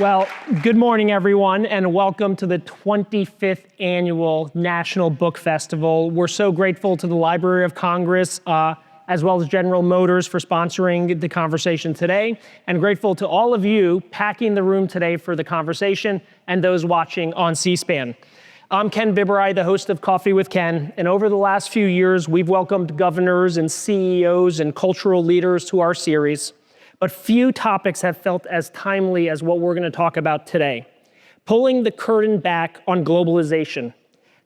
Well, good morning, everyone, and welcome to the 25th Annual National Book Festival. We're so grateful to the Library of Congress, as well as General Motors for sponsoring the conversation today, and grateful to all of you packing the room today for the conversation and those watching on C-SPAN. I'm Ken Biberaj, the host of Coffee with Ken, and over the last few years, we've welcomed governors and CEOs and cultural leaders to our series. But few topics have felt as timely as what we're going to talk about today. Pulling the curtain back on globalization,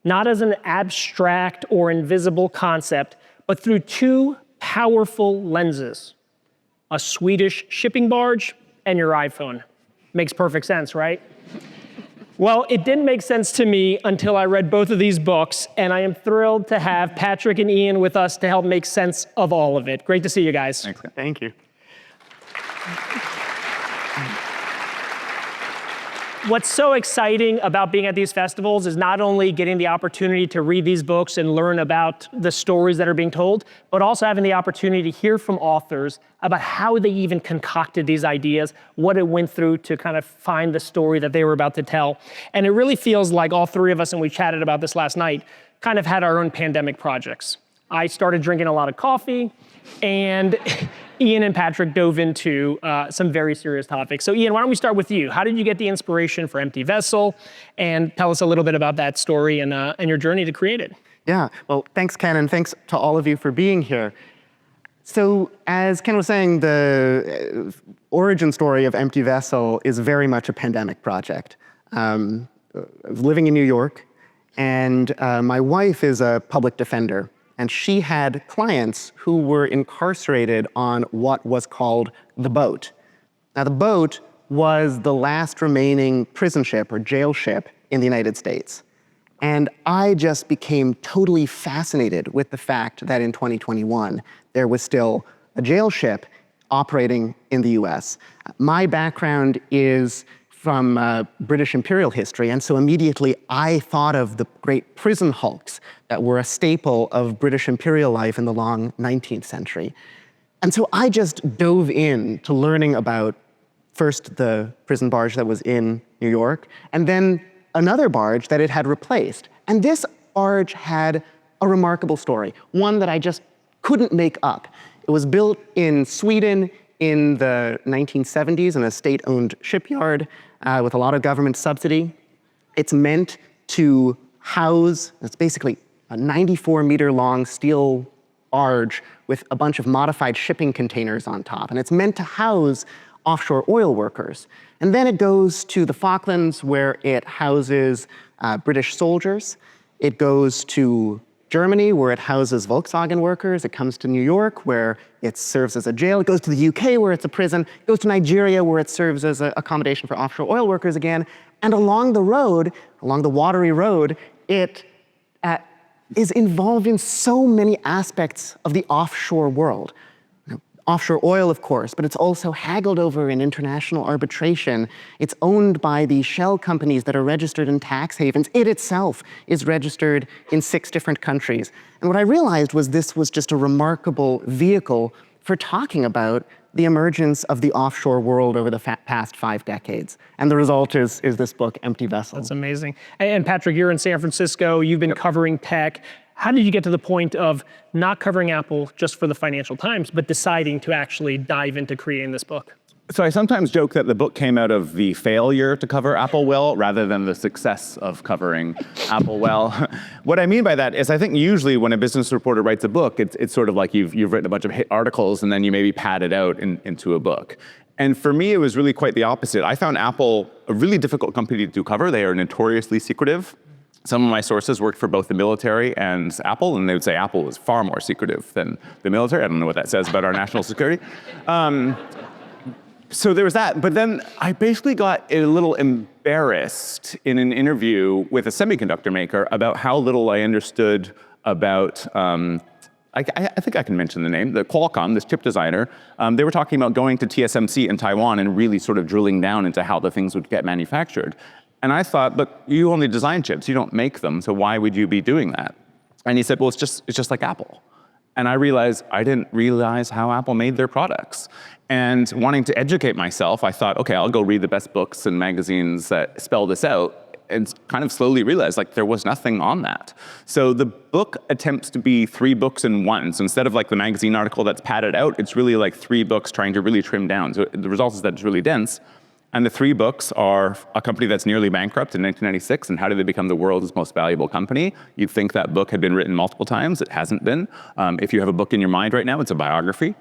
not as an abstract or invisible concept, but through two powerful lenses: a Swedish shipping barge and your iPhone. Makes perfect sense, right? Well, it didn't make sense to me until I read both of these books, and I am thrilled to have Patrick and Ian with us to help make sense of all of it. Great to see you guys. Thanks. Thank you. What's so exciting about being at these festivals is not only getting the opportunity to read these books and learn about the stories that are being told, but also having the opportunity to hear from authors about how they even concocted these ideas, what it went through to kind of find the story that they were about to tell. And it really feels like all three of us, and we chatted about this last night, kind of had our own pandemic projects. I started drinking a lot of coffee, and Ian and Patrick dove into some very serious topics. So Ian, why don't we start with you? How did you get the inspiration for Empty Vessel? And tell us a little bit about that story and your journey to create it. Yeah, well, thanks, Ken, and thanks to all of you for being here. So as Ken was saying, the origin story of Empty Vessel is very much a pandemic project. I was living in New York, and my wife is a public defender. And she had clients who were incarcerated on what was called the boat. Now, the boat was the last remaining prison ship or jail ship in the United States. And I just became totally fascinated with the fact that in 2021, there was still a jail ship operating in the US. My background is from British imperial history, and so immediately I thought of the great prison hulks that were a staple of British imperial life in the long 19th century. And so I just dove in to learning about first the prison barge that was in New York, and then another barge that it had replaced. And this barge had a remarkable story, one that I just couldn't make up. It was built in Sweden in the 1970s in a state-owned shipyard with a lot of government subsidy. It's meant to house, it's basically a 94-meter-long steel barge with a bunch of modified shipping containers on top. And it's meant to house offshore oil workers. And then it goes to the Falklands, where it houses British soldiers. It goes to Germany, where it houses Volkswagen workers. It comes to New York, where it serves as a jail. It goes to the UK, where it's a prison. It goes to Nigeria, where it serves as an accommodation for offshore oil workers again. And along the road, along the watery road, it is involved in so many aspects of the offshore world. Offshore oil, of course, but it's also haggled over in international arbitration. It's owned by the shell companies that are registered in tax havens. It itself is registered in 6 different countries. And what I realized was this was just a remarkable vehicle for talking about the emergence of the offshore world over the past 5 decades. And the result is this book, Empty Vessel. That's amazing. And Patrick, you're in San Francisco. You've been covering tech. How did you get to the point of not covering Apple just for the Financial Times, but deciding to actually dive into creating this book? So I sometimes joke that the book came out of the failure to cover Apple well rather than the success of covering Apple well. What I mean by that is I think usually when a business reporter writes a book, it's sort of like you've written a bunch of hit articles and then you maybe pad it out into a book. And for me, it was really quite the opposite. I found Apple a really difficult company to cover. They are notoriously secretive. Some of my sources worked for both the military and Apple, and they would say Apple was far more secretive than the military. I don't know what that says about our national security. So there was that, but then I basically got a little embarrassed in an interview with a semiconductor maker about how little I understood about, I think I can mention the name, the Qualcomm, this chip designer. They were talking about going to TSMC in Taiwan and really sort of drilling down into how the things would get manufactured. And I thought, look, you only design chips, you don't make them, so why would you be doing that? And he said, well, it's just like Apple. And I realized I didn't realize how Apple made their products. And wanting to educate myself, I thought, okay, I'll go read the best books and magazines that spell this out, and kind of slowly realized like there was nothing on that. So the book attempts to be 3 books in one. So instead of like the magazine article that's padded out, it's really like 3 books trying to really trim down. So the result is that it's really dense. And the 3 books are a company that's nearly bankrupt in 1996, and how did they become the world's most valuable company? You'd think that book had been written multiple times. It hasn't been. If you have a book in your mind right now, it's a biography.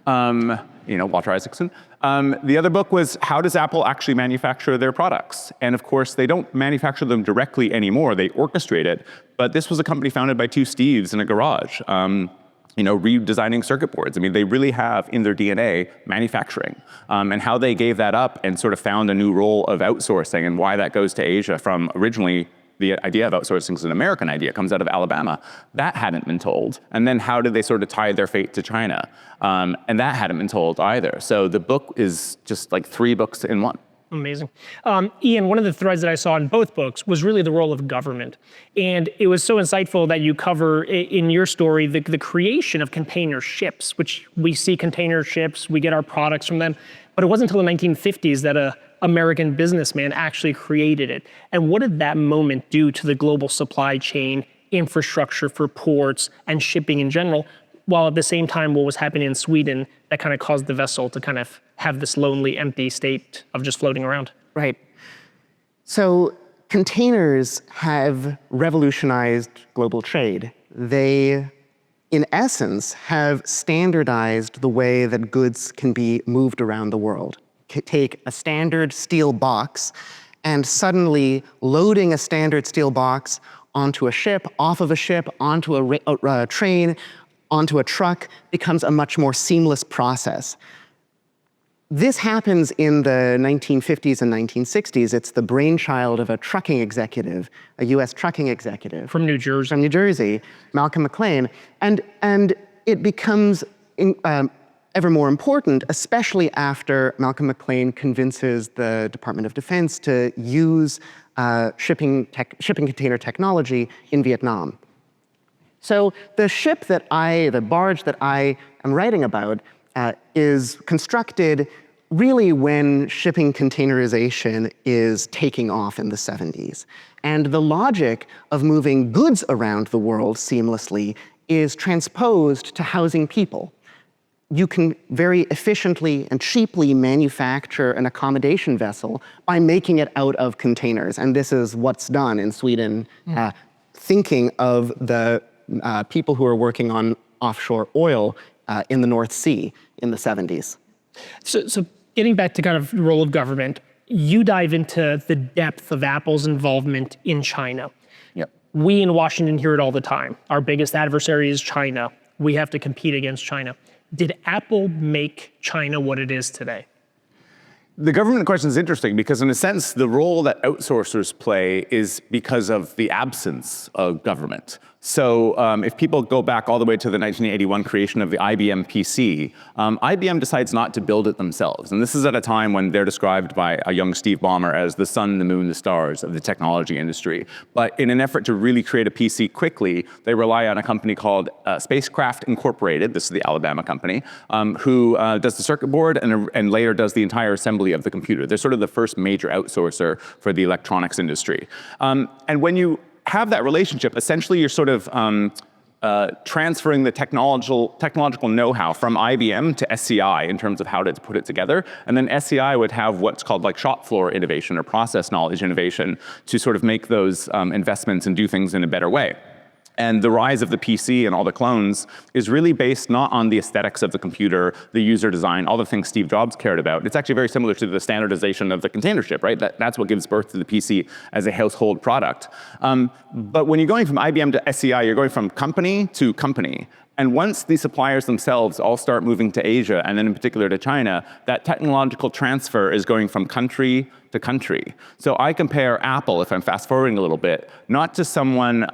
Walter Isaacson. The other book was, how does Apple actually manufacture their products? And of course, they don't manufacture them directly anymore. They orchestrate it. But this was a company founded by 2 Steves in a garage. Redesigning circuit boards. I mean, they really have in their DNA manufacturing, and how they gave that up and sort of found a new role of outsourcing, and why that goes to Asia from originally the idea of outsourcing is an American idea. It comes out of Alabama. That hadn't been told. And then how did they sort of tie their fate to China? And that hadn't been told either. So the book is just like 3 books in one. Amazing. Ian, one of the threads that I saw in both books was really the role of government. And it was so insightful that you cover in your story the creation of container ships, which we see container ships, we get our products from them. But it wasn't until the 1950s that a American businessman actually created it. And what did that moment do to the global supply chain, infrastructure for ports, and shipping in general? While at the same time, what was happening in Sweden that kind of caused the vessel to kind of have this lonely, empty state of just floating around? Right. So containers have revolutionized global trade. They, in essence, have standardized the way that goods can be moved around the world. Take a standard steel box, and suddenly loading a standard steel box onto a ship, off of a ship, onto a train, onto a truck becomes a much more seamless process. This happens in the 1950s and 1960s. It's the brainchild of a trucking executive, a US trucking executive. From New Jersey. From New Jersey, Malcolm McLean. And it becomes ever more important, especially after Malcolm McLean convinces the Department of Defense to use shipping container technology in Vietnam. So the barge that I am writing about is constructed really when shipping containerization is taking off in the 70s. And the logic of moving goods around the world seamlessly is transposed to housing people. You can very efficiently and cheaply manufacture an accommodation vessel by making it out of containers. And this is what's done in Sweden, thinking of the people who are working on offshore oil in the North Sea in the 70s. So getting back to kind of the role of government, you dive into the depth of Apple's involvement in China. Yep. We in Washington hear it all the time. Our biggest adversary is China. We have to compete against China. Did Apple make China what it is today? The government question is interesting because in a sense, the role that outsourcers play is because of the absence of government. So if people go back all the way to the 1981 creation of the IBM PC, IBM decides not to build it themselves. And this is at a time when they're described by a young Steve Ballmer as the sun, the moon, the stars of the technology industry. But in an effort to really create a PC quickly, they rely on a company called Spacecraft Incorporated, this is the Alabama company, who does the circuit board and later does the entire assembly of the computer. They're sort of the first major outsourcer for the electronics industry. And when you have that relationship, essentially you're sort of transferring the technological know-how from IBM to SCI in terms of how to put it together. And then SCI would have what's called like shop floor innovation or process knowledge innovation to sort of make those investments and do things in a better way. And the rise of the PC and all the clones is really based not on the aesthetics of the computer, the user design, all the things Steve Jobs cared about. It's actually very similar to the standardization of the container ship, right? That's what gives birth to the PC as a household product. But when you're going from IBM to SCI, you're going from company to company. And once the suppliers themselves all start moving to Asia, and then in particular to China, that technological transfer is going from country to country. So I compare Apple, if I'm fast forwarding a little bit, not to someone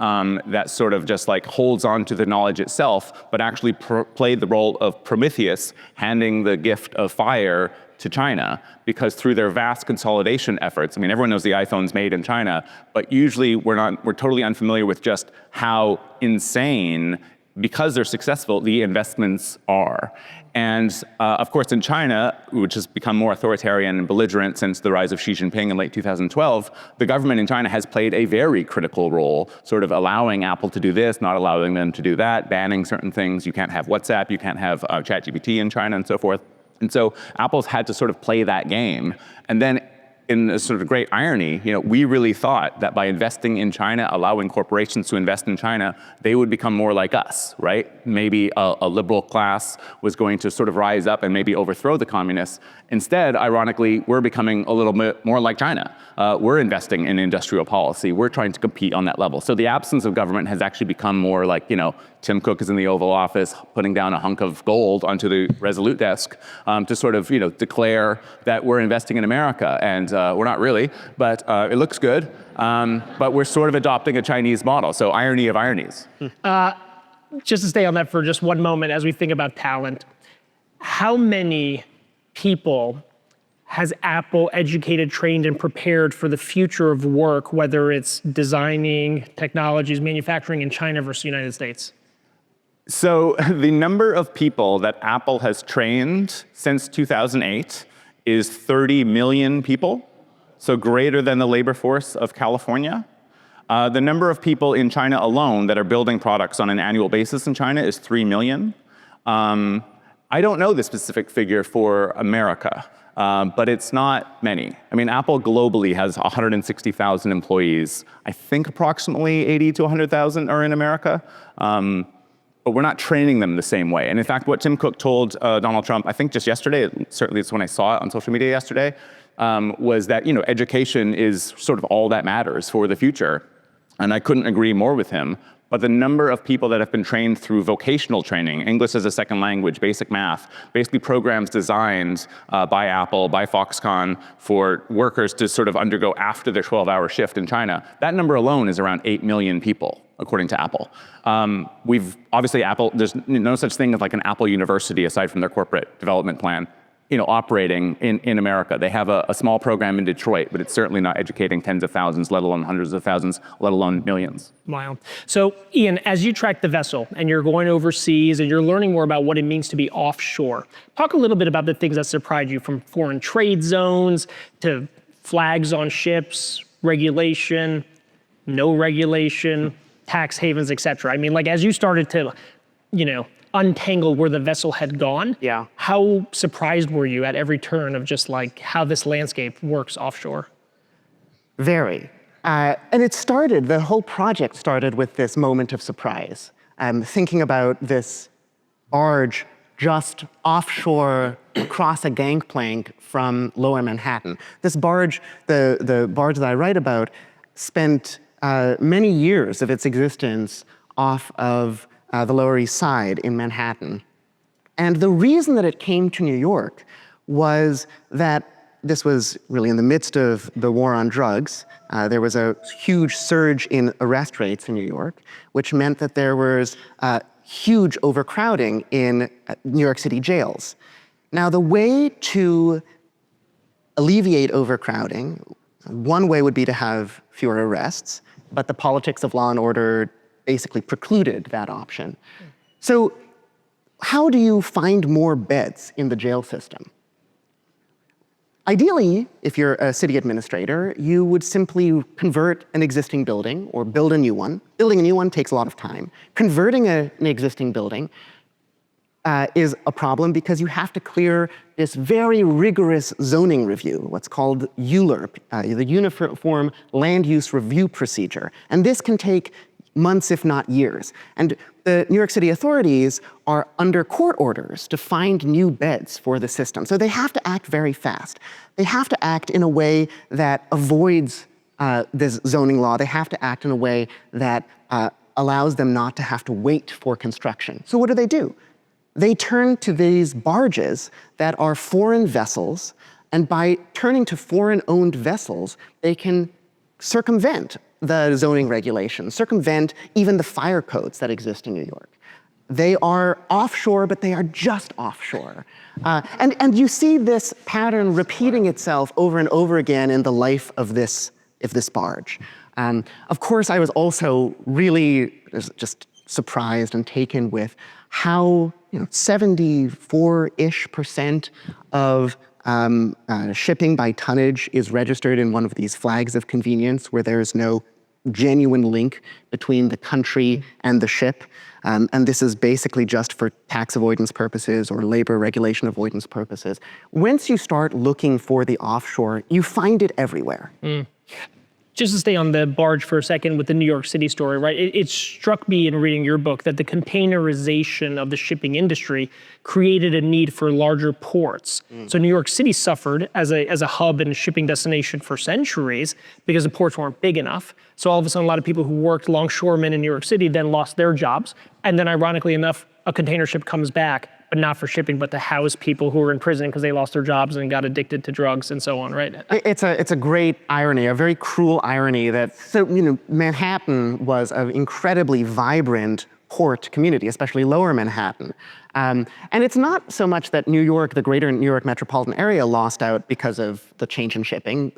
that sort of just like holds on to the knowledge itself, but actually played the role of Prometheus, handing the gift of fire to China, because through their vast consolidation efforts, I mean, everyone knows the iPhone's made in China, but usually we're totally unfamiliar with just how insane because they're successful, the investments are. And of course, in China, which has become more authoritarian and belligerent since the rise of Xi Jinping in late 2012, the government in China has played a very critical role, sort of allowing Apple to do this, not allowing them to do that, banning certain things. You can't have WhatsApp, you can't have ChatGPT in China, and so forth. And so Apple's had to sort of play that game. And then in a sort of great irony, we really thought that by investing in China, allowing corporations to invest in China, they would become more like us, right? Maybe a liberal class was going to sort of rise up and maybe overthrow the communists. Instead, ironically, we're becoming a little bit more like China. We're investing in industrial policy. We're trying to compete on that level. So the absence of government has actually become more like, Tim Cook is in the Oval Office putting down a hunk of gold onto the Resolute desk to sort of, declare that we're investing in America. And we're not really, but it looks good. But we're sort of adopting a Chinese model. So irony of ironies. Just to stay on that for just one moment as we think about talent, how many people has Apple educated, trained, and prepared for the future of work, whether it's designing, technologies, manufacturing in China versus the United States? So the number of people that Apple has trained since 2008 is 30 million people, so greater than the labor force of California. The number of people in China alone that are building products on an annual basis in China is 3 million. I don't know the specific figure for America, but it's not many. I mean, Apple globally has 160,000 employees. I think approximately 80 to 100,000 are in America. But we're not training them the same way. And in fact, what Tim Cook told Donald Trump, I think just yesterday, certainly it's when I saw it on social media yesterday, was that education is sort of all that matters for the future. And I couldn't agree more with him. But the number of people that have been trained through vocational training, English as a second language, basic math, basically programs designed by Apple, by Foxconn, for workers to sort of undergo after their 12-hour shift in China, that number alone is around 8 million people, according to Apple. Obviously Apple, there's no such thing as like an Apple University aside from their corporate development plan, operating in America. They have a small program in Detroit, but it's certainly not educating tens of thousands, let alone hundreds of thousands, let alone millions. Wow. So Ian, as you track the vessel and you're going overseas and you're learning more about what it means to be offshore, talk a little bit about the things that surprised you, from foreign trade zones to flags on ships, regulation, no regulation, tax havens, et cetera. I mean, like as you started to, untangle where the vessel had gone, how surprised were you at every turn of just like how this landscape works offshore? Very. And the whole project started with this moment of surprise. Thinking about this barge just offshore across a gangplank from lower Manhattan. This barge, the barge that I write about, spent many years of its existence off of the Lower East Side in Manhattan. And the reason that it came to New York was that this was really in the midst of the war on drugs. There was a huge surge in arrest rates in New York, which meant that there was huge overcrowding in New York City jails. Now, the way to alleviate overcrowding, one way would be to have fewer arrests, but the politics of law and order basically precluded that option. So how do you find more beds in the jail system? Ideally, if you're a city administrator, you would simply convert an existing building or build a new one. Building a new one takes a lot of time. Converting an existing building is a problem because you have to clear this very rigorous zoning review, what's called ULURP, the Uniform Land Use Review Procedure. And this can take months, if not years. And the New York City authorities are under court orders to find new beds for the system. So they have to act very fast. They have to act in a way that avoids this zoning law. They have to act in a way that allows them not to have to wait for construction. So what do? They turn to these barges that are foreign vessels, and by turning to foreign-owned vessels, they can circumvent the zoning regulations, circumvent even the fire codes that exist in New York. They are offshore, but they are just offshore. And you see this pattern repeating itself over and over again in the life of this barge. Of course, I was also really just surprised and taken with how 74-ish% of shipping by tonnage is registered in one of these flags of convenience where there is no genuine link between the country and the ship. And this is basically just for tax avoidance purposes or labor regulation avoidance purposes. Once you start looking for the offshore, you find it everywhere. Just to stay on the barge for a second with the New York City story, right? It struck me in reading your book that the containerization of the shipping industry created a need for larger ports. So New York City suffered as a hub and a shipping destination for centuries because the ports weren't big enough. So all of a sudden, a lot of people who worked longshoremen in New York City then lost their jobs. And then ironically enough, a container ship comes back, but not for shipping, but to house people who were in prison because they lost their jobs and got addicted to drugs and so on, right? It's a great irony, a very cruel irony that, Manhattan was an incredibly vibrant port community, especially lower Manhattan. And it's not so much that New York, the greater New York metropolitan area, lost out because of the change in shipping.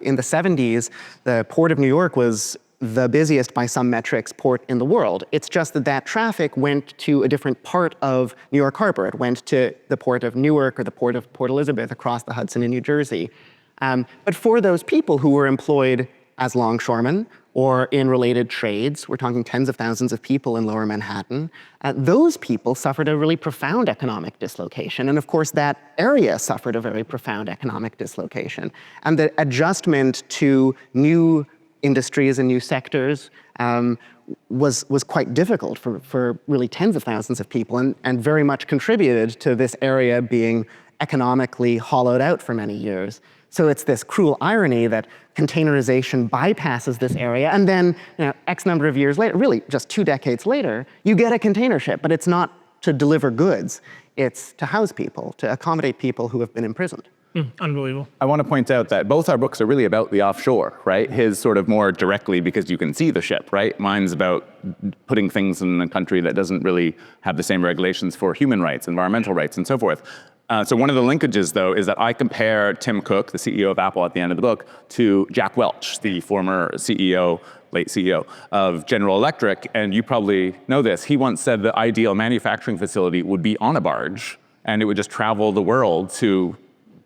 In the 70s, the Port of New York was the busiest by some metrics port in the world. It's just that traffic went to a different part of New York Harbor. It went to the port of Newark or the port of Port Elizabeth across the Hudson in New Jersey. But for those people who were employed as longshoremen or in related trades, we're talking tens of thousands of people in lower Manhattan, those people suffered a really profound economic dislocation. And of course, that area suffered a very profound economic dislocation. And the adjustment to new industries and new sectors was quite difficult for really tens of thousands of people and very much contributed to this area being economically hollowed out for many years. So it's this cruel irony that containerization bypasses this area, and then X number of years later, really just 2 decades later, you get a container ship, but it's not to deliver goods, it's to house people, to accommodate people who have been imprisoned. Unbelievable. I want to point out that both our books are really about the offshore, right? His sort of more directly because you can see the ship, right? Mine's about putting things in a country that doesn't really have the same regulations for human rights, environmental rights, and so forth. So one of the linkages, though, is that I compare Tim Cook, the CEO of Apple at the end of the book, to Jack Welch, the former CEO, late CEO of General Electric. And you probably know this. He once said the ideal manufacturing facility would be on a barge, and it would just travel the world to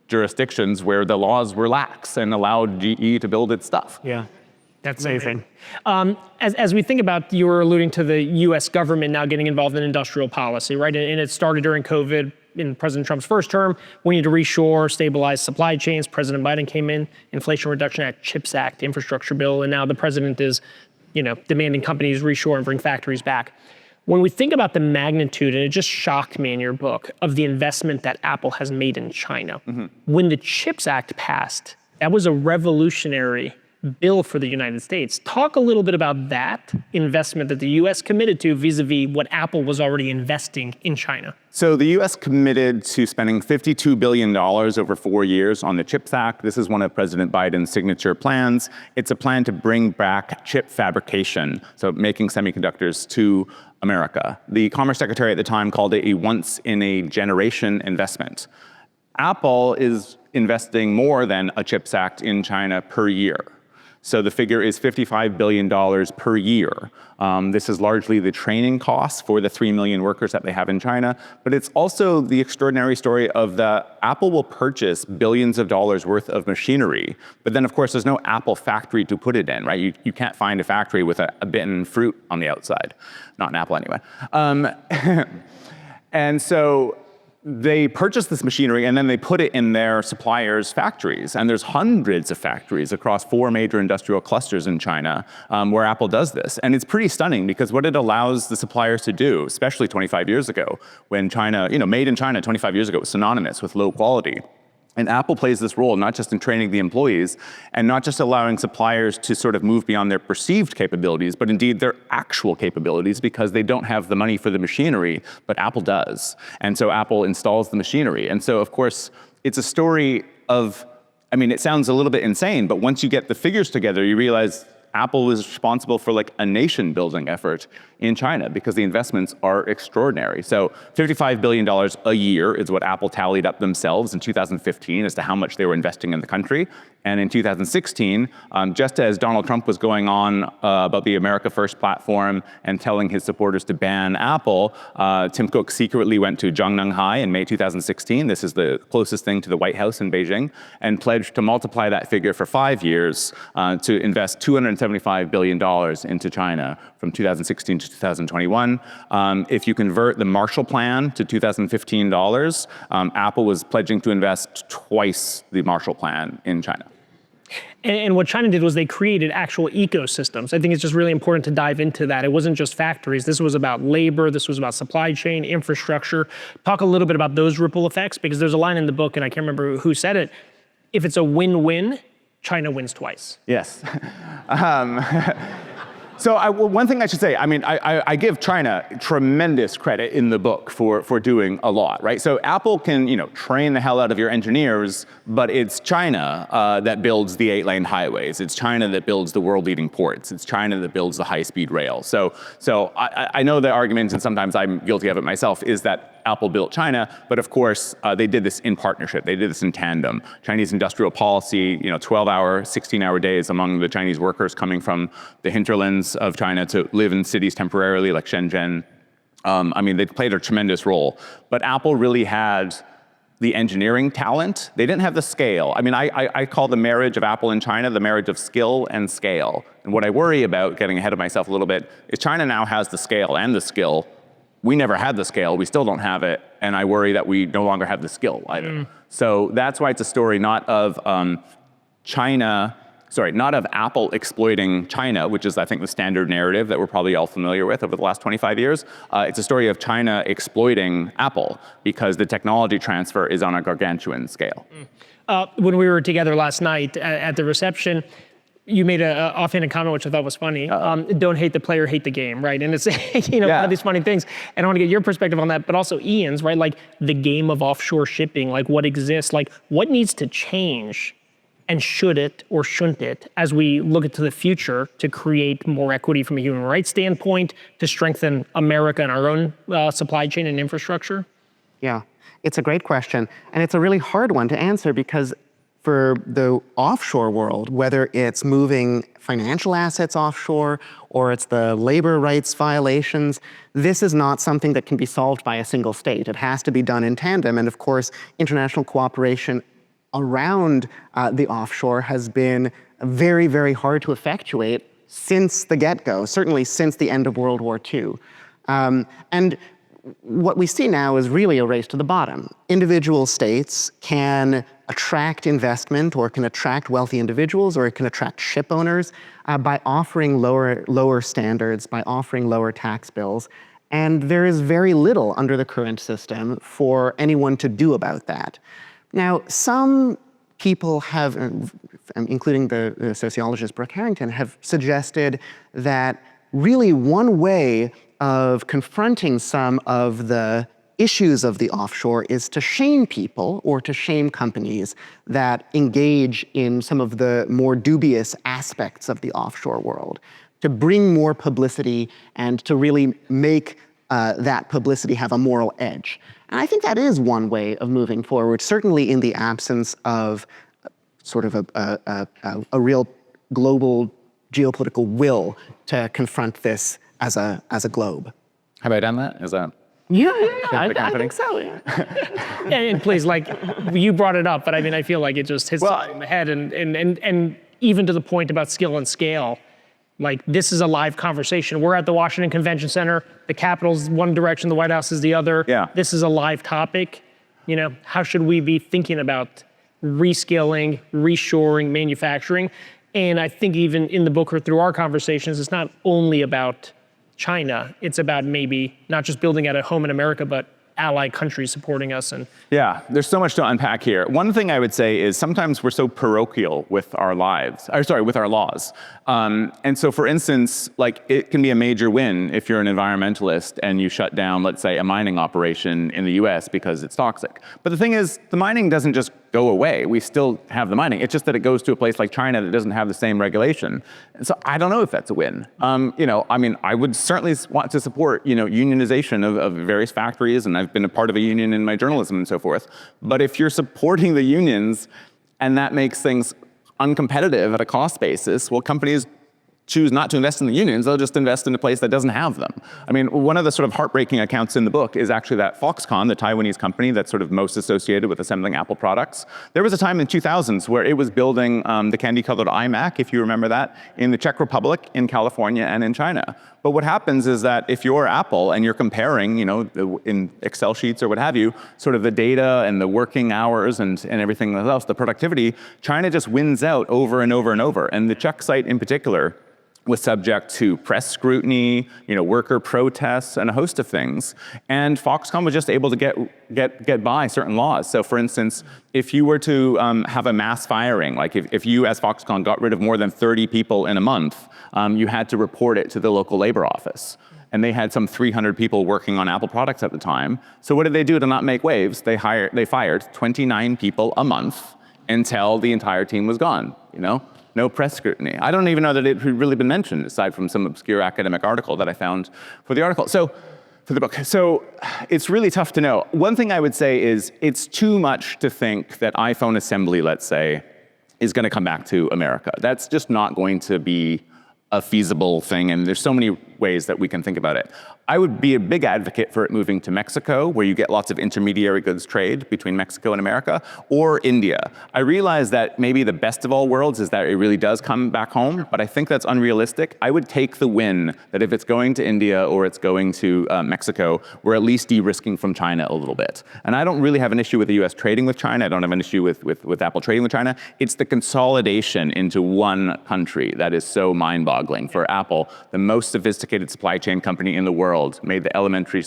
jurisdictions where the laws were lax and allowed GE to build its stuff. Yeah, that's amazing. As we think about, you were alluding to the US government now getting involved in industrial policy, right? And it started during COVID in President Trump's first term. We need to reshore, stabilize supply chains. President Biden came in, Inflation Reduction Act, CHIPS Act, infrastructure bill, and now the president is, demanding companies reshore and bring factories back. When we think about the magnitude, and it just shocked me in your book, of the investment that Apple has made in China. When the CHIPS Act passed, that was a revolutionary bill for the United States. Talk a little bit about that investment that the US committed to vis-a-vis what Apple was already investing in China. So the US committed to spending $52 billion over 4 years on the CHIPS Act. This is one of President Biden's signature plans. It's a plan to bring back chip fabrication, so making semiconductors to America. The Commerce Secretary at the time called it a once-in-a-generation investment. Apple is investing more than a CHIPS Act in China per year. So the figure is $55 billion per year. This is largely the training costs for the 3 million workers that they have in China, but it's also the extraordinary story of that Apple will purchase billions of dollars worth of machinery, but then of course there's no Apple factory to put it in, right? You can't find a factory with a bitten fruit on the outside. Not an Apple anyway. And so they purchase this machinery and then they put it in their suppliers' factories. And there's hundreds of factories across 4 major industrial clusters in China where Apple does this. And it's pretty stunning because what it allows the suppliers to do, especially 25 years ago, when China, made in China 25 years ago was synonymous with low quality. And Apple plays this role not just in training the employees and not just allowing suppliers to sort of move beyond their perceived capabilities, but indeed their actual capabilities because they don't have the money for the machinery, but Apple does. And so Apple installs the machinery. And so, of course, it's a story of, it sounds a little bit insane, but once you get the figures together, you realize Apple is responsible for like a nation building effort in China because the investments are extraordinary. So $55 billion a year is what Apple tallied up themselves in 2015 as to how much they were investing in the country. And in 2016, just as Donald Trump was going on about the America First platform and telling his supporters to ban Apple, Tim Cook secretly went to Zhongnanhai in May 2016. This is the closest thing to the White House in Beijing, and pledged to multiply that figure for 5 years to invest $275 billion into China from 2016 to 2021. If you convert the Marshall Plan to 2015 dollars, Apple was pledging to invest twice the Marshall Plan in China. And what China did was they created actual ecosystems. I think it's just really important to dive into that. It wasn't just factories. This was about labor. This was about supply chain, infrastructure. Talk a little bit about those ripple effects, because there's a line in the book, and I can't remember who said it. If it's a win-win, China wins twice. Yes. So one thing I should say, I mean, I give China tremendous credit in the book for doing a lot, right? So Apple can, train the hell out of your engineers, but it's China that builds the 8-lane highways. It's China that builds the world-leading ports. It's China that builds the high-speed rail. So I know the argument, and sometimes I'm guilty of it myself, is that Apple built China, but of course, they did this in partnership. They did this in tandem. Chinese industrial policy, 12-hour, 16-hour days among the Chinese workers coming from the hinterlands of China to live in cities temporarily, like Shenzhen. I mean, they played a tremendous role. But Apple really had the engineering talent. They didn't have the scale. I mean, I call the marriage of Apple and China the marriage of skill and scale. And what I worry about, getting ahead of myself a little bit, is China now has the scale and the skill. We never had the scale, we still don't have it, and I worry that we no longer have the skill either. So that's why it's a story not of not of Apple exploiting China, which is, I think, the standard narrative that we're probably all familiar with over the last 25 years. It's a story of China exploiting Apple because the technology transfer is on a gargantuan scale. When we were together last night at the reception, you made an offhanded comment, which I thought was funny. Don't hate the player, hate the game, right? And it's one of these funny things. And I want to get your perspective on that, but also Ian's, right? Like the game of offshore shipping, like what exists, like what needs to change, and should it or shouldn't it, as we look into the future to create more equity from a human rights standpoint, to strengthen America and our own supply chain and infrastructure? Yeah, it's a great question. And it's a really hard one to answer, because for the offshore world, whether it's moving financial assets offshore or it's the labor rights violations, this is not something that can be solved by a single state. It has to be done in tandem. And of course, international cooperation around the offshore has been very, very hard to effectuate since the get-go, certainly since the end of World War II. And what we see now is really a race to the bottom. Individual states can attract investment, or can attract wealthy individuals, or it can attract ship owners by offering lower standards, by offering lower tax bills. And there is very little under the current system for anyone to do about that. Now, some people have, including the sociologist Brooke Harrington, have suggested that really one way of confronting some of the issues of the offshore is to shame people or to shame companies that engage in some of the more dubious aspects of the offshore world, to bring more publicity and to really make that publicity have a moral edge. And I think that is one way of moving forward, certainly in the absence of sort of a real global geopolitical will to confront this as a globe. Have I done that? Is that? Yeah, I think so, yeah. And please, like, you brought it up, but I mean, I feel like it just hits on the head, and even to the point about skill and scale, like, this is a live conversation. We're at the Washington Convention Center, the Capitol's one direction, the White House is the other. Yeah. This is a live topic. How should we be thinking about reskilling, reshoring, manufacturing? And I think even in the book or through our conversations, it's not only about China, it's about maybe not just building out a home in America, but allied countries supporting us. And yeah, there's so much to unpack here. One thing I would say is sometimes we're so parochial with our with our laws. And so for instance, like, it can be a major win if you're an environmentalist and you shut down, let's say, a mining operation in the US because it's toxic. But the thing is, the mining doesn't just go away. We still have the mining. It's just that it goes to a place like China that doesn't have the same regulation. And so I don't know if that's a win. I mean, I would certainly want to support, unionization of various factories, and I've been a part of a union in my journalism and so forth. But if you're supporting the unions and that makes things uncompetitive at a cost basis, well, companies choose not to invest in the unions, they'll just invest in a place that doesn't have them. I mean, one of the sort of heartbreaking accounts in the book is actually that Foxconn, the Taiwanese company that's sort of most associated with assembling Apple products, there was a time in the 2000s where it was building the candy-colored iMac, if you remember that, in the Czech Republic, in California, and in China. But what happens is that if you're Apple and you're comparing, in Excel sheets or what have you, sort of the data and the working hours and everything else, the productivity, China just wins out over and over and over. And the Czech site in particular was subject to press scrutiny, worker protests, and a host of things. And Foxconn was just able to get by certain laws. So for instance, if you were to have a mass firing, like if you as Foxconn got rid of more than 30 people in a month, you had to report it to the local labor office. And they had some 300 people working on Apple products at the time. So what did they do to not make waves? They fired 29 people a month until the entire team was gone, No press scrutiny. I don't even know that it had really been mentioned, aside from some obscure academic article that I found for the article. For the book. So it's really tough to know. One thing I would say is it's too much to think that iPhone assembly, let's say, is going to come back to America. That's just not going to be a feasible thing, and there's so many ways that we can think about it. I would be a big advocate for it moving to Mexico, where you get lots of intermediary goods trade between Mexico and America, or India. I realize that maybe the best of all worlds is that it really does come back home, but I think that's unrealistic. I would take the win that if it's going to India or it's going to Mexico, we're at least de-risking from China a little bit. And I don't really have an issue with the US trading with China. I don't have an issue with Apple trading with China. It's the consolidation into one country that is so mind-boggling for Apple, the most sophisticated supply chain company in the world, made the elementary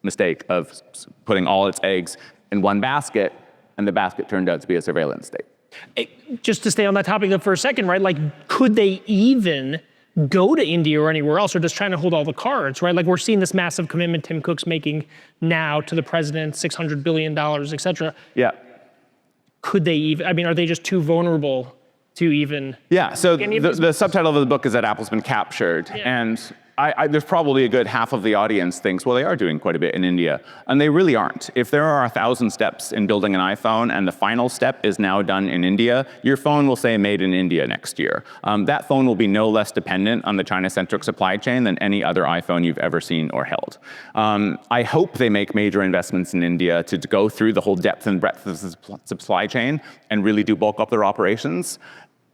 mistake of putting all its eggs in one basket, and the basket turned out to be a surveillance state. Just to stay on that topic for a second, right? Like, could they even go to India or anywhere else, or just trying to hold all the cards, right? Like, we're seeing this massive commitment Tim Cook's making now to the president, $600 billion, et cetera. Yeah. Could they even, are they just too vulnerable to even? Yeah, so the subtitle of the book is that Apple's been captured, and there's probably a good half of the audience thinks, well, they are doing quite a bit in India. And they really aren't. If there are 1,000 steps in building an iPhone and the final step is now done in India, your phone will say made in India next year. That phone will be no less dependent on the China-centric supply chain than any other iPhone you've ever seen or held. I hope they make major investments in India to go through the whole depth and breadth of the supply chain and really do bulk up their operations.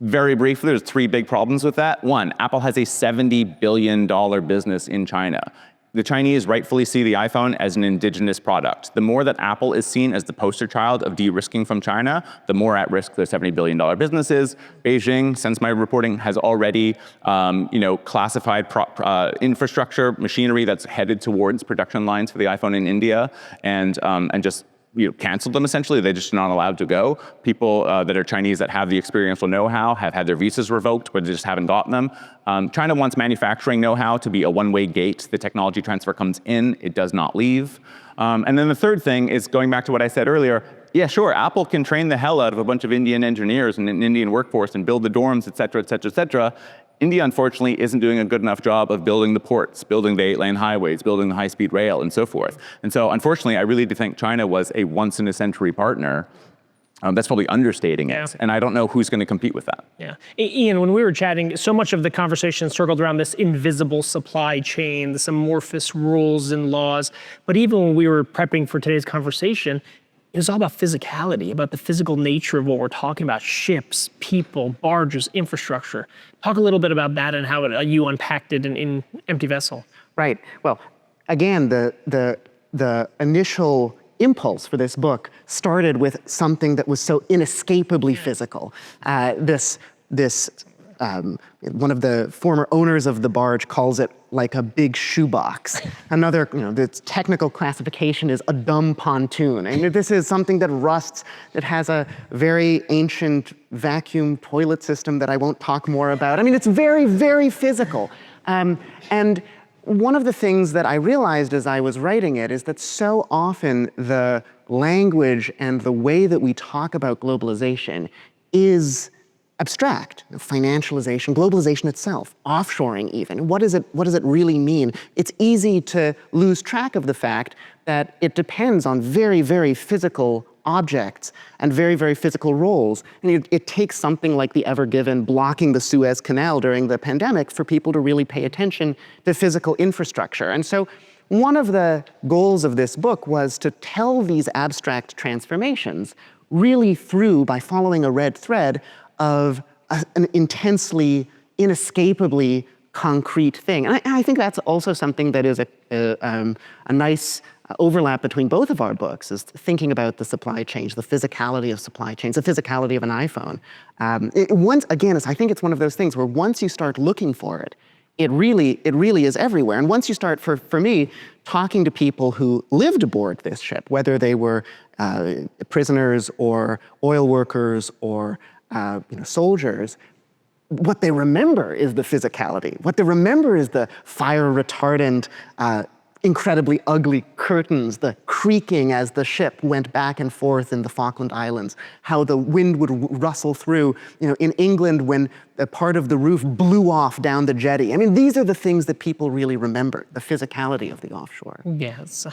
Very briefly, there's 3 big problems with that. 1, Apple has a $70 billion business in China. The Chinese rightfully see the iPhone as an indigenous product. The more that Apple is seen as the poster child of de-risking from China, the more at risk their $70 billion business is. Beijing, since my reporting, has already classified infrastructure, machinery that's headed towards production lines for the iPhone in India, and just canceled them essentially. They're just not allowed to go. People that are Chinese that have the experiential know-how have had their visas revoked, but they just haven't gotten them. China wants manufacturing know-how to be a one-way gate. The technology transfer comes in, it does not leave. And then the third thing is going back to what I said earlier. Yeah, sure, Apple can train the hell out of a bunch of Indian engineers and an Indian workforce and build the dorms, et cetera, et cetera, et cetera. India, unfortunately, isn't doing a good enough job of building the ports, building the 8-lane highways, building the high-speed rail, and so forth. And so, unfortunately, I really do think China was a once-in-a-century partner. That's probably understating it, and I don't know who's going to compete with that. Yeah, Ian, when we were chatting, so much of the conversation circled around this invisible supply chain, this amorphous rules and laws. But even when we were prepping for today's conversation, it was all about physicality, about the physical nature of what we're talking about: ships, people, barges, infrastructure. Talk a little bit about that and how you unpacked it in Empty Vessel. Right. Well, again, the initial impulse for this book started with something that was so inescapably physical. One of the former owners of the barge calls it like a big shoebox. Another, the technical classification is a dumb pontoon. I mean, this is something that rusts, that has a very ancient vacuum toilet system that I won't talk more about. I mean, it's very, very physical. And one of the things that I realized as I was writing it is that so often the language and the way that we talk about globalization is abstract. Financialization, globalization itself, offshoring even. What does it really mean? It's easy to lose track of the fact that it depends on very, very physical objects and very, very physical roles. And it takes something like the Ever Given blocking the Suez Canal during the pandemic for people to really pay attention to physical infrastructure. And so one of the goals of this book was to tell these abstract transformations really through by following a red thread of an intensely, inescapably concrete thing. And I think that's also something that is a nice overlap between both of our books, is thinking about the supply chains, the physicality of supply chains, the physicality of an iPhone. I think it's one of those things where once you start looking for it, it really is everywhere. And once you start, for me, talking to people who lived aboard this ship, whether they were prisoners or oil workers or soldiers, what they remember is the physicality. What they remember is the fire retardant, incredibly ugly curtains, the creaking as the ship went back and forth in the Falkland Islands, how the wind would rustle through, in England when a part of the roof blew off down the jetty. I mean, these are the things that people really remember, the physicality of the offshore. Yes,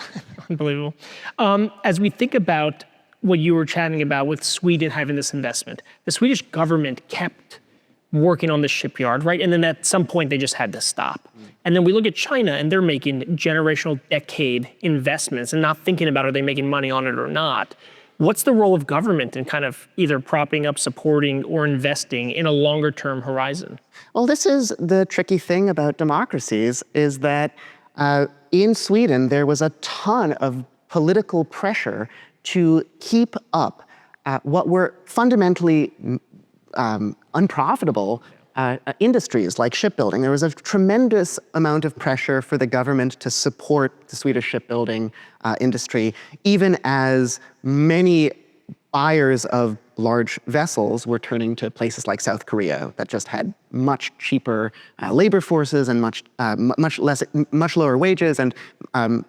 unbelievable. As we think about what you were chatting about with Sweden having this investment, the Swedish government kept working on the shipyard, right? And then at some point they just had to stop. And then we look at China and they're making generational decade investments and not thinking about are they making money on it or not. What's the role of government in kind of either propping up, supporting, or investing in a longer term horizon? Well, this is the tricky thing about democracies, is that in Sweden there was a ton of political pressure to keep up what were fundamentally unprofitable industries like shipbuilding. There was a tremendous amount of pressure for the government to support the Swedish shipbuilding industry, even as many buyers of large vessels were turning to places like South Korea that just had much cheaper labor forces and much lower wages and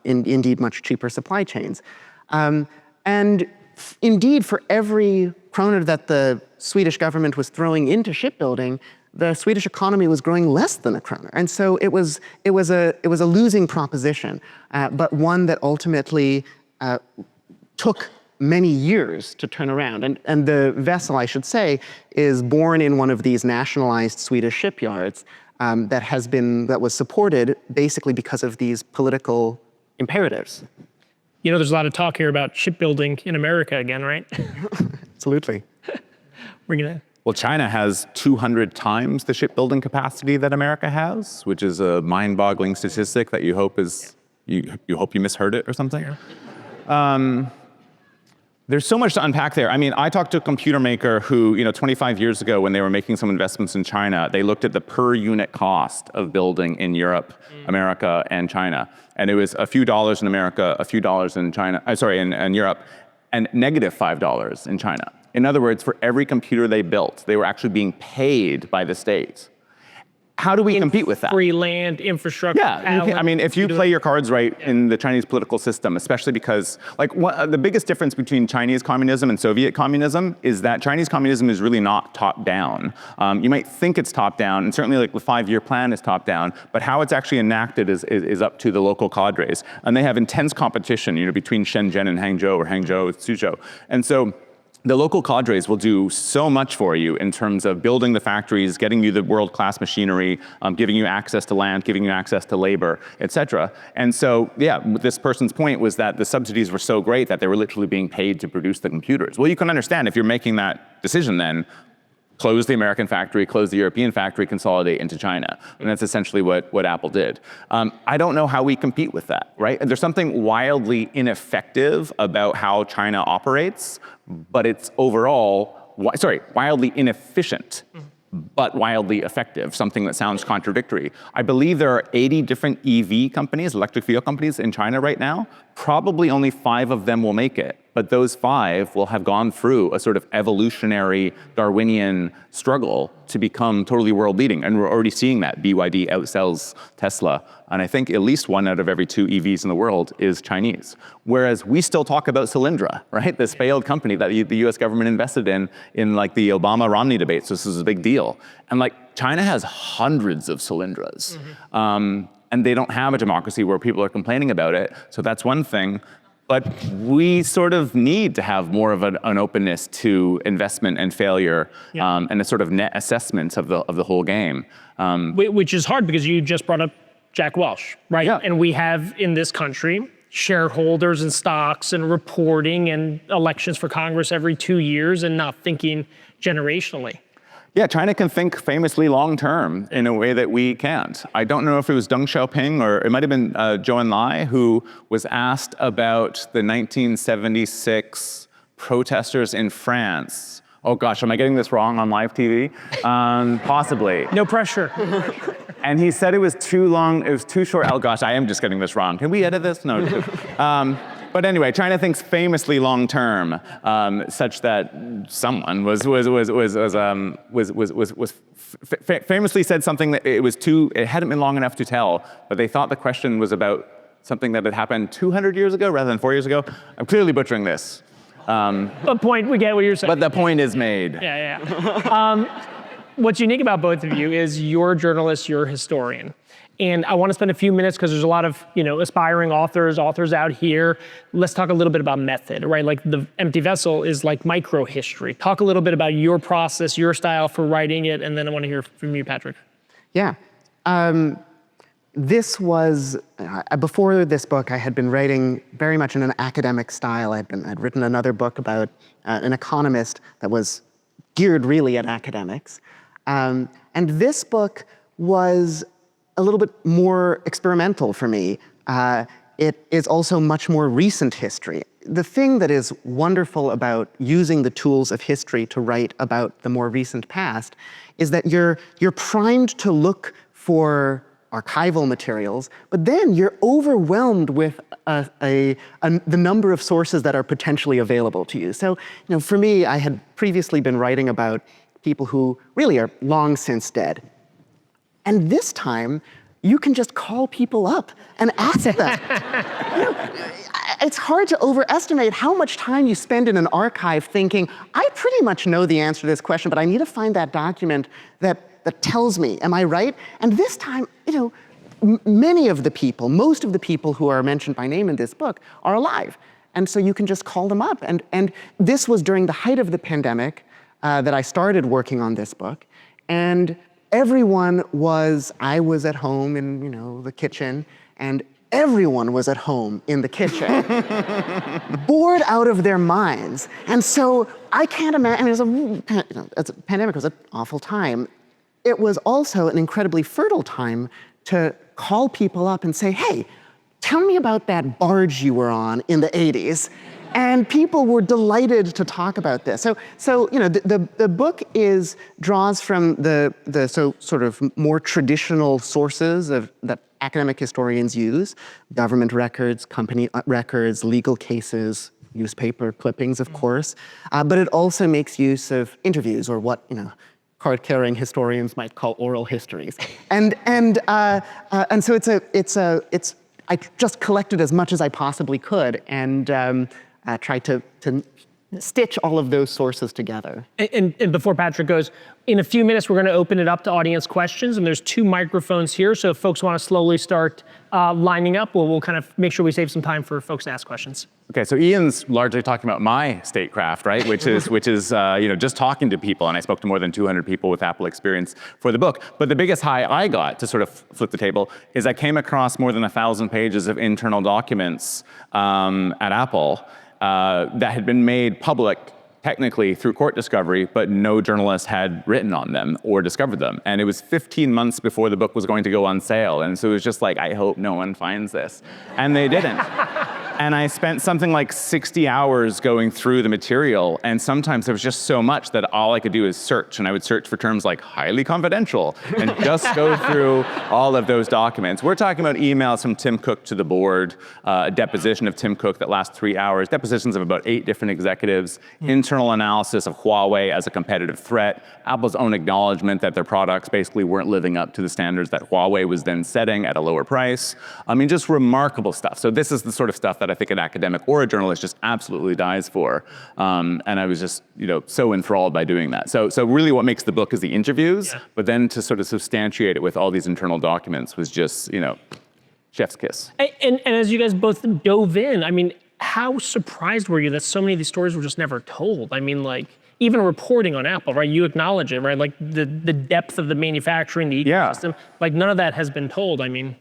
indeed much cheaper supply chains. And indeed, for every krona that the Swedish government was throwing into shipbuilding, the Swedish economy was growing less than a krona. And so it was a losing proposition, but one that ultimately took many years to turn around. And the vessel, I should say, is born in one of these nationalized Swedish shipyards that was supported basically because of these political imperatives. There's a lot of talk here about shipbuilding in America again, right? Absolutely. Well, China has 200 times the shipbuilding capacity that America has, which is a mind-boggling statistic that you hope you misheard it or something. Yeah. There's so much to unpack there. I mean, I talked to a computer maker who, 25 years ago when they were making some investments in China, they looked at the per unit cost of building in Europe, America, and China. And it was a few dollars in America, a few dollars in China, in Europe, and negative $5 in China. In other words, for every computer they built, they were actually being paid by the state. How do we compete with that? Free land, infrastructure. Yeah, if you play your cards right in the Chinese political system, especially because, the biggest difference between Chinese communism and Soviet communism is that Chinese communism is really not top-down. You might think it's top-down, and certainly the 5-year plan is top-down, but how it's actually enacted is up to the local cadres. And they have intense competition, between Shenzhen and Hangzhou, or Hangzhou with Suzhou. And so the local cadres will do so much for you in terms of building the factories, getting you the world-class machinery, giving you access to land, giving you access to labor, et cetera. And so, this person's point was that the subsidies were so great that they were literally being paid to produce the computers. Well, you can understand if you're making that decision then, close the American factory, close the European factory, consolidate into China. And that's essentially what Apple did. I don't know how we compete with that, right? There's something wildly ineffective about how China operates, but it's wildly inefficient, but wildly effective, something that sounds contradictory. I believe there are 80 different EV companies, electric vehicle companies in China right now. Probably only 5 of them will make it, but those 5 will have gone through a sort of evolutionary Darwinian struggle to become totally world leading. And we're already seeing that. BYD outsells Tesla. And I think at least 1 out of every 2 EVs in the world is Chinese. Whereas we still talk about Solyndra, right? This failed company that the US government invested in the Obama-Romney debates. So this is a big deal. And China has hundreds of Solyndras. And they don't have a democracy where people are complaining about it. So that's one thing. But we sort of need to have more of an openness to investment and failure, and a sort of net assessment of the whole game. Which is hard because you just brought up Jack Welch, right? Yeah. And we have in this country shareholders and stocks and reporting and elections for Congress every 2 years and not thinking generationally. Yeah, China can think famously long-term in a way that we can't. I don't know if it was Deng Xiaoping or it might have been Zhou Enlai who was asked about the 1976 protesters in France. Oh gosh, am I getting this wrong on live TV? Possibly. No pressure. And he said it was too long, it was too short. Oh gosh, I am just getting this wrong. Can we edit this? No. But anyway, China thinks famously long term, such that someone famously said something that it hadn't been long enough to tell, but they thought the question was about something that had happened 200 years ago rather than 4 years ago. I'm clearly butchering this. But we get what you're saying. But the point is made. Yeah. What's unique about both of you is you're a journalist, you're a historian. And I want to spend a few minutes because there's a lot of aspiring authors out here. Let's talk a little bit about method, right? Like the Empty Vessel is like micro history. Talk a little bit about your process, your style for writing it, and then I want to hear from you, Patrick. Yeah. This was, before this book, I had been writing very much in an academic style. I'd written another book about an economist that was geared really at academics. And this book was a little bit more experimental for me. It is also much more recent history. The thing that is wonderful about using the tools of history to write about the more recent past is that you're primed to look for archival materials, but then you're overwhelmed with the number of sources that are potentially available to you. So, for me, I had previously been writing about people who really are long since dead. And this time, you can just call people up and ask them. It's hard to overestimate how much time you spend in an archive thinking, I pretty much know the answer to this question, but I need to find that document that tells me, am I right? And this time, most of the people who are mentioned by name in this book are alive. And so you can just call them up. And this was during the height of the pandemic that I started working on this book. And I was at home in, the kitchen, and everyone was at home in the kitchen, bored out of their minds. And so I can't imagine, the pandemic was an awful time. It was also an incredibly fertile time to call people up and say, hey, tell me about that barge you were on in the 80s. And people were delighted to talk about this. So the book draws from the sort of more traditional sources that academic historians use: government records, company records, legal cases, newspaper clippings, of course. But it also makes use of interviews, or what card-carrying historians might call oral histories. And so I just collected as much as I possibly could, and tried to stitch all of those sources together. And before Patrick goes, in a few minutes, we're going to open it up to audience questions, and there's 2 microphones here, so if folks want to slowly start lining up, we'll kind of make sure we save some time for folks to ask questions. Okay, so Ian's largely talking about my statecraft, right? Which is just talking to people, and I spoke to more than 200 people with Apple experience for the book. But the biggest high I got, to sort of flip the table, is I came across more than 1,000 pages of internal documents at Apple that had been made public technically through court discovery, but no journalist had written on them or discovered them. And it was 15 months before the book was going to go on sale. And so it was just like, I hope no one finds this. And they didn't. And I spent something like 60 hours going through the material, and sometimes there was just so much that all I could do is search, and I would search for terms like highly confidential, and just go through all of those documents. We're talking about emails from Tim Cook to the board, a deposition of Tim Cook that lasts 3 hours, depositions of about 8 different executives, internal analysis of Huawei as a competitive threat, Apple's own acknowledgement that their products basically weren't living up to the standards that Huawei was then setting at a lower price. I mean, just remarkable stuff. So this is the sort of stuff that I think an academic or a journalist just absolutely dies for. And I was just, so enthralled by doing that. So really what makes the book is the interviews, but then to sort of substantiate it with all these internal documents was just, chef's kiss. And as you guys both dove in, I mean, how surprised were you that so many of these stories were just never told? I mean, like, even reporting on Apple, right? You acknowledge it, right? Like the depth of the manufacturing, the ecosystem, like none of that has been told. I mean,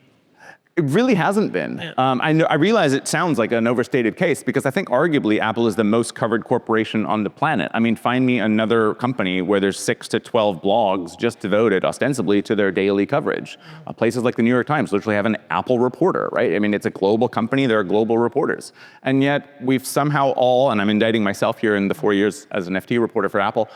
it really hasn't been. Yeah. I realize it sounds like an overstated case because I think arguably Apple is the most covered corporation on the planet. I mean, find me another company where there's 6 to 12 blogs just devoted ostensibly to their daily coverage. Places like the New York Times literally have an Apple reporter, right? I mean, it's a global company, there are global reporters. And yet we've somehow all, and I'm indicting myself here in the 4 years as an FT reporter for Apple,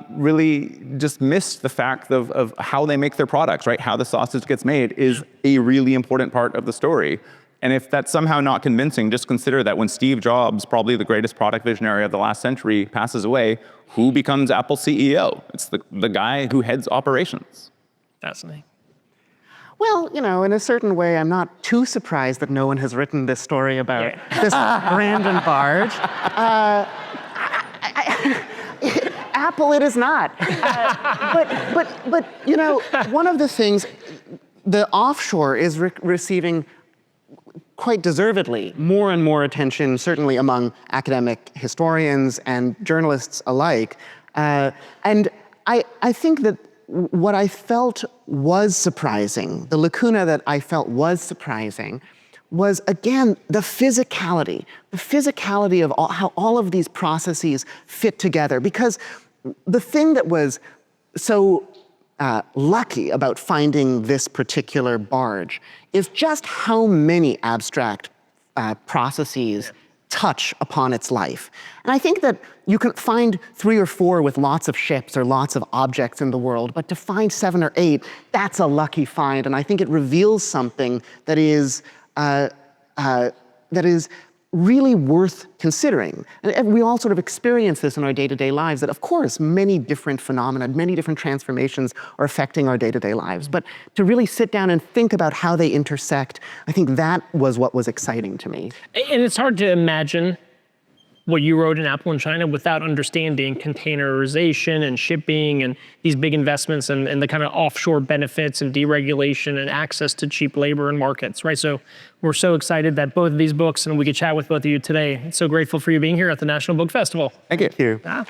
really just missed the fact of how they make their products, right? How the sausage gets made is a really important part of the story. And if that's somehow not convincing, just consider that when Steve Jobs, probably the greatest product visionary of the last century, passes away, who becomes Apple's CEO? It's the guy who heads operations. fascinating. Well, you know, in a certain way, I'm not too surprised that no one has written this story about this Brandon Barge. Apple, it is not. But you know, one of the things, the Offshore is receiving quite deservedly more and more attention, certainly among academic historians and journalists alike. And I think that what I felt was surprising, the lacuna that I felt was surprising, was, again, the physicality of how all of these processes fit together. Because the thing that was so lucky about finding this particular barge is just how many abstract processes touch upon its life. And I think that you can find 3 or 4 with lots of ships or lots of objects in the world, but to find 7 or 8, that's a lucky find. And I think it reveals something that is really worth considering. And we all sort of experience this in our day-to-day lives, that of course, many different phenomena, many different transformations are affecting our day-to-day lives. But to really sit down and think about how they intersect, I think that was what was exciting to me. And it's hard to imagine what you wrote in Apple in China without understanding containerization and shipping and these big investments and the kind of offshore benefits and deregulation and access to cheap labor and markets, right? So we're so excited that both of these books, and we could chat with both of you today. So grateful for you being here at the National Book Festival. Thank you. Ah.